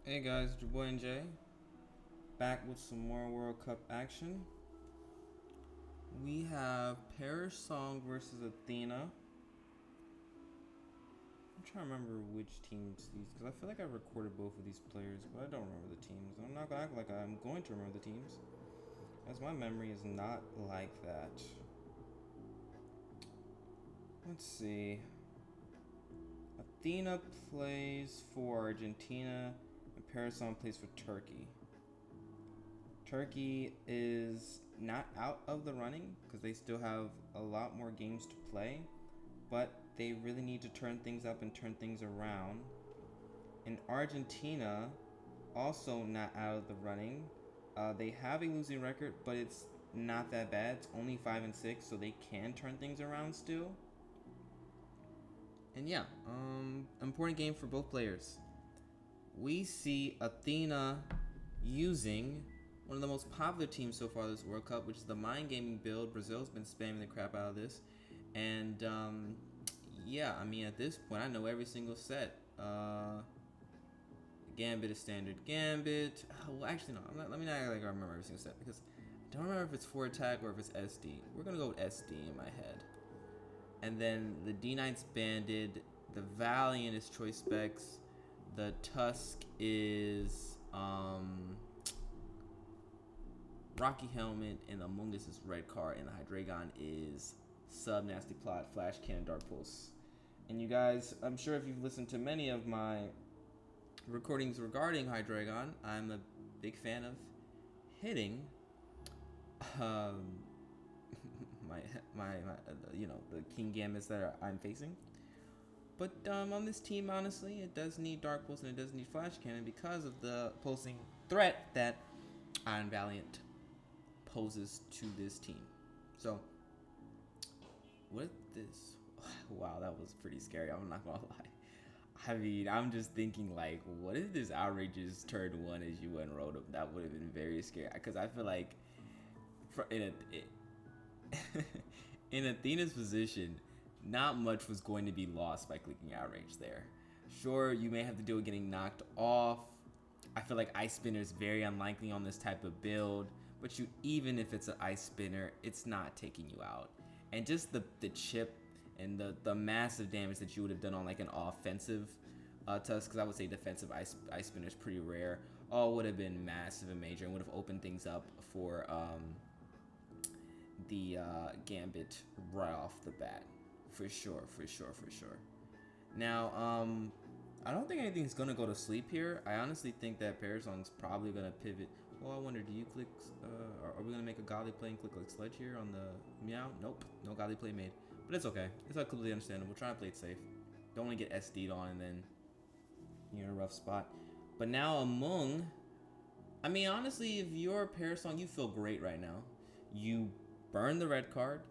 Hey guys, it's your boy NJ, back with some more World Cup action. We have Paris Song versus Athena. I'm trying to remember which teams these, because I feel like I recorded both of these players, but I don't remember the teams. I'm not gonna act like I'm going to remember the teams, as my memory is not like that. Let's see. Athena plays for Argentina, and Paris Song plays for Turkey. Turkey is not out of the running because they still have a lot more games to play, but they really need to turn things up and turn things around. And Argentina, also not out of the running. They have a losing record, but it's not that bad. It's only 5-6, so they can turn things around still. And yeah, important game for both players. We see Athena using one of the most popular teams so far this World Cup, which is the Mind Gaming build. Brazil's been spamming the crap out of this. And yeah, I mean, at this point, I know every single set. Gambit is standard Gambit. Well, actually, no. Let me not act like I remember every single set because I don't remember if it's 4 attack or if it's SD. We're going to go with SD in my head. And then the D9's Banded. The Valiant is Choice Specs. The Tusk is Rocky Helmet, and the Among Us is Red Card, and the Hydreigon is Sub Nasty Plot, Flash Cannon, Dark Pulse. And you guys, I'm sure if you've listened to many of my recordings regarding Hydreigon, I'm a big fan of hitting my the King Gambits that I'm facing. But on this team, honestly, it does need Dark Pulse and it does need Flash Cannon because of the pulsing threat that Iron Valiant poses to this team. So, with this, wow, that was pretty scary. I'm not gonna lie. I mean, I'm just thinking like, what if this outrageous turn one as you went rolled up? That would have been very scary because I feel like in Athena's position, not much was going to be lost by clicking outrage there. Sure, you may have to deal with getting knocked off. I feel like Ice Spinner is very unlikely on this type of build, but even if it's an Ice Spinner, it's not taking you out. And just the chip and the massive damage that you would have done on like an offensive Tusk, because I would say defensive Ice Spinner is pretty rare, all would have been massive and major and would have opened things up for the Gambit right off the bat. For sure. Now, I don't think anything's gonna go to sleep here. I honestly think that Parasong's probably gonna pivot. Well, I wonder, do you click? Are we gonna make a godly play and click like Sledge here on the Meow? Nope, no godly play made. But it's okay. It's completely understandable. Try to play it safe. Don't want to get SD'd on and then you're in a rough spot. But now Among, I mean, honestly, if you're Parasong, you feel great right now. You burn the red card.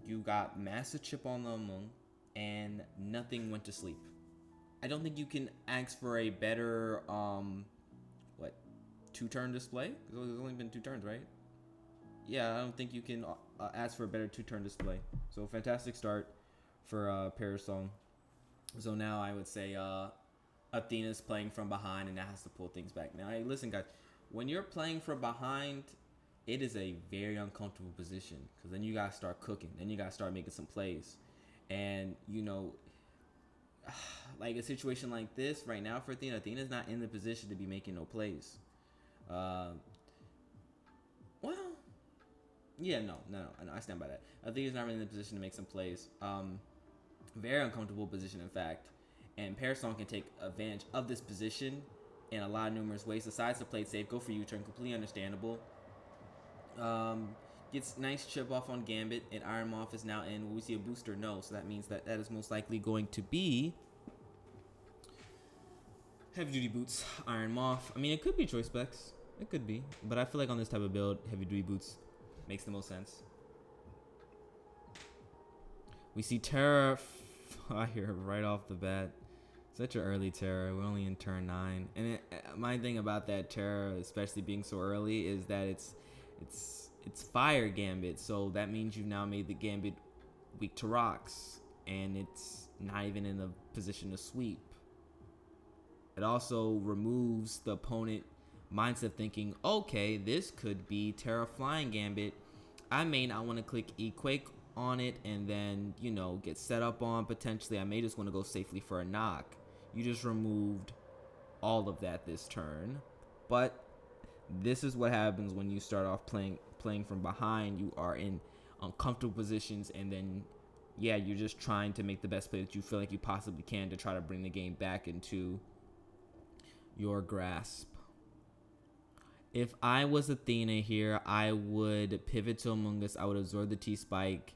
You got massive chip on the Among, and nothing went to sleep. I don't think you can ask for a better, 2-turn display? Because it's only been 2 turns, right? Yeah, I don't think you can ask for a better 2-turn display. So, fantastic start for Parasong. So now I would say Athena's playing from behind and now has to pull things back. Now, hey, listen, guys. When you're playing from behind, it is a very uncomfortable position because then you got to start cooking. Then you got to start making some plays. And, like a situation like this right now for Athena's not in the position to be making no plays. Well, yeah, no, I stand by that. Athena's not really in the position to make some plays. Very uncomfortable position, in fact. And Parasong can take advantage of this position in a lot of numerous ways. Decides to play it safe, go for U-turn, completely understandable. Gets nice chip off on Gambit, and Iron Moth is now in. Will we see a booster? No, so that means that is most likely going to be Heavy Duty Boots, Iron Moth. I mean, it could be Choice Specs. It could be. But I feel like on this type of build, Heavy Duty Boots makes the most sense. We see Terra here right off the bat. Such an early Terra. We're only in turn 9. And my thing about that Terra, especially being so early, is that it's Fire Gambit. So that means you've now made the Gambit weak to rocks. And it's not even in a position to sweep. It also removes the opponent mindset thinking, okay, this could be Terra Flying Gambit. I may not want to click Equake on it and then, get set up on potentially. I may just want to go safely for a knock. You just removed all of that this turn. But this is what happens when you start off playing from behind. You are in uncomfortable positions, and then you're just trying to make the best play that you feel like you possibly can to try to bring the game back into your grasp. If I was Athena here, I would pivot to Among Us. I would absorb the T-Spike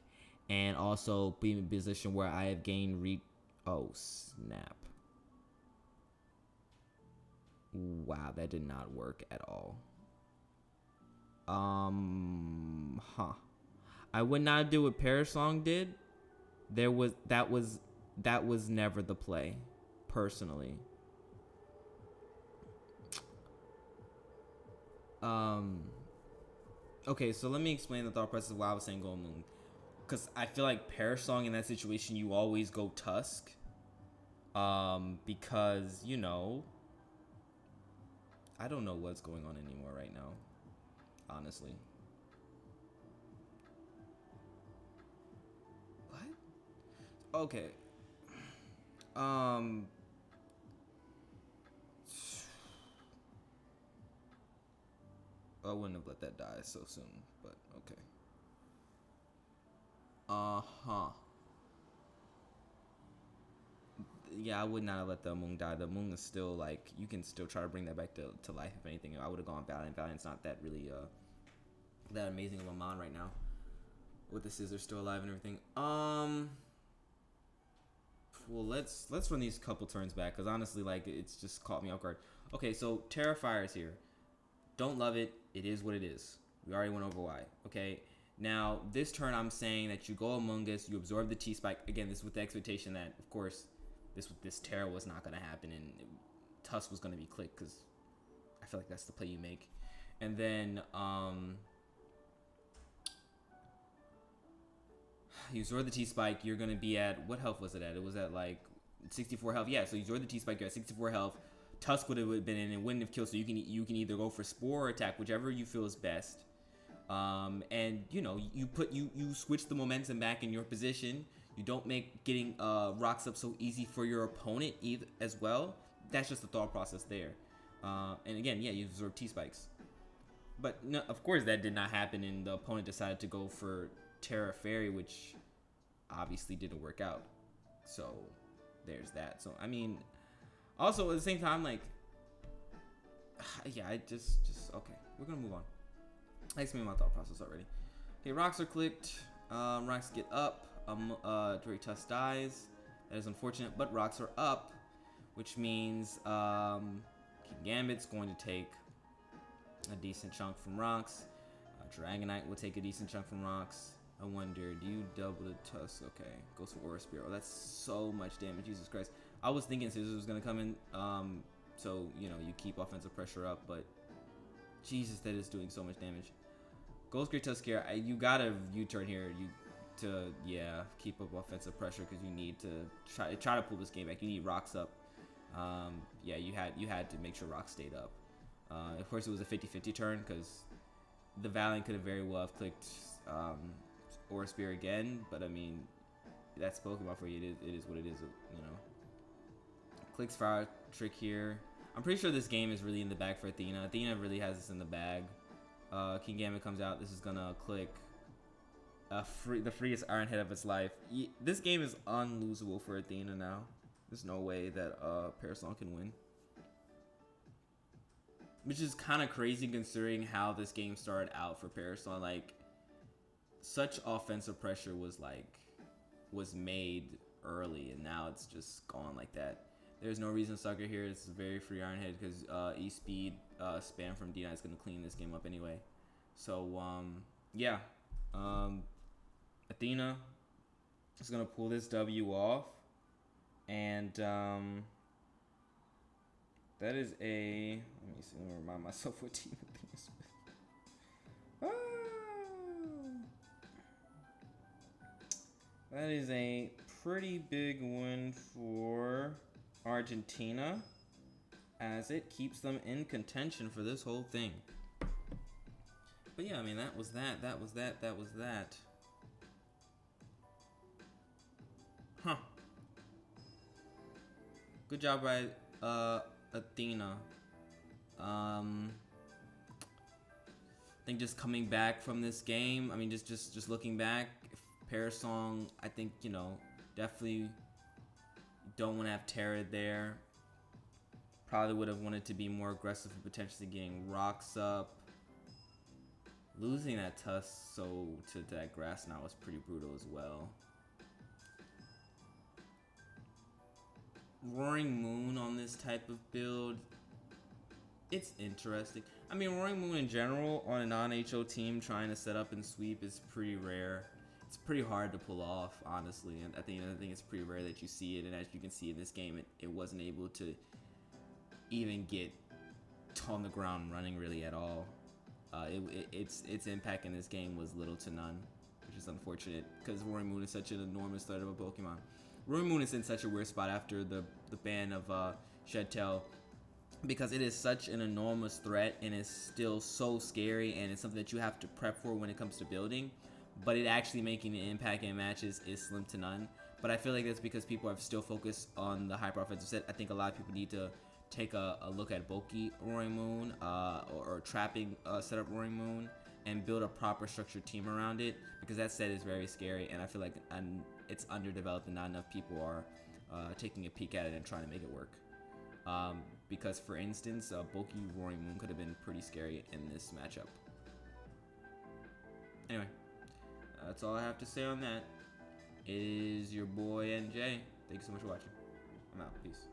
and also be in a position where I have gained oh, snap. Wow, that did not work at all. I would not do what Parasong did. That was never the play, personally. Okay, so let me explain the thought process of why I was saying go Moon. Because I feel like Parasong in that situation, you always go Tusk. Because, I don't know what's going on anymore right now, honestly. What? Okay. I wouldn't have let that die so soon, but okay. Yeah, I would not have let the Amung die. The Amung is still, like, you can still try to bring that back to life, if anything. I would have gone Valiant. Valiant's not that really, that amazing of a mon right now. With the Scissors still alive and everything. Well, let's run these couple turns back, because honestly, like, it's just caught me off guard. Okay, so Terrifier is here. Don't love it. It is what it is. We already went over why. Okay. Now, this turn, I'm saying that you go Among Us, you absorb the T-Spike. Again, this is with the expectation that, of course, this Terra was not going to happen, and Tusk was going to be clicked, because I feel like that's the play you make. And then, you absorb the T-Spike, you're going to be at, what health was it at? It was at, like, 64 health. Yeah, so you absorb the T-Spike, you're at 64 health. Tusk would have been in and wouldn't have killed, so you can either go for Spore or attack, whichever you feel is best. And you switch the momentum back in your position. You don't make getting rocks up so easy for your opponent either as well. That's just the thought process there. And again, you absorb T-Spikes. But no, of course that did not happen, and the opponent decided to go for Terra Fairy, which obviously didn't work out. So there's that. So I mean, also at the same time, like, I just okay. We're gonna move on. I explained my thought process already. Okay, rocks are clicked. Rocks get up. Dre Tusk dies. That is unfortunate, but rocks are up, which means King Gambit's going to take a decent chunk from rocks. Dragonite will take a decent chunk from rocks. I wonder, do you double the Tusk? Okay, goes for Aura Spear. Oh, that's so much damage. Jesus Christ. I was thinking Scissors was going to come in, so, you keep offensive pressure up, but Jesus, that is doing so much damage. Ghost Great Tusk here. You got to U-turn here to keep up offensive pressure, because you need to try to pull this game back. You need rocks up. You had to make sure rocks stayed up. Of course, it was a 50-50 turn, because the Valiant could have very well have clicked Aura Spear again, but I mean, that's Pokemon for you. It is what it is, Clicks Fire Trick here. I'm pretty sure this game is really in the bag for Athena. Athena really has this in the bag. King Gambit comes out. This is gonna click the freest Iron Head of its life. This game is unlosable for Athena now. There's no way that Parasol can win. Which is kind of crazy considering how this game started out for Parasol. Like, such offensive pressure was made early, and now it's just gone like that. There's no reason Sucker here. It's a very free Iron Head, because E-Speed spam from D9 is going to clean this game up anyway. So, Athena is going to pull this W off. And that is a... Let me see. Let me remind myself what team Athena's with. That is a pretty big win for Argentina. as it keeps them in contention for this whole thing. But yeah, I mean, that was that. Huh. Good job by Athena. I think just coming back from this game, I mean, just looking back, Parasong, I think, you know, definitely don't want to have Terra there. Probably would have wanted to be more aggressive and potentially getting rocks up. Losing that Tusk to that grass now was pretty brutal as well. Roaring Moon on this type of build, it's interesting. I mean, Roaring Moon in general on a non-HO team trying to set up and sweep is pretty rare. It's pretty hard to pull off, honestly. And I think it's pretty rare that you see it. And as you can see in this game, it wasn't able to even get on the ground running really at all. Its impact in this game was little to none, which is unfortunate because Roaring Moon is such an enormous threat of a Pokemon. Roaring Moon is in such a weird spot after the ban of Shedtail, because it is such an enormous threat and it's still so scary, and it's something that you have to prep for when it comes to building, but it actually making an impact in matches is slim to none. But I feel like that's because people have still focused on the hyper offensive set. I think a lot of people need to take a look at bulky Roaring Moon or trapping setup Roaring Moon and build a proper structured team around it, because that set is very scary, and I feel like it's underdeveloped and not enough people are taking a peek at it and trying to make it work. Because, for instance, bulky Roaring Moon could have been pretty scary in this matchup. Anyway, that's all I have to say on that. It is your boy NJ. Thank you so much for watching. I'm out. Peace.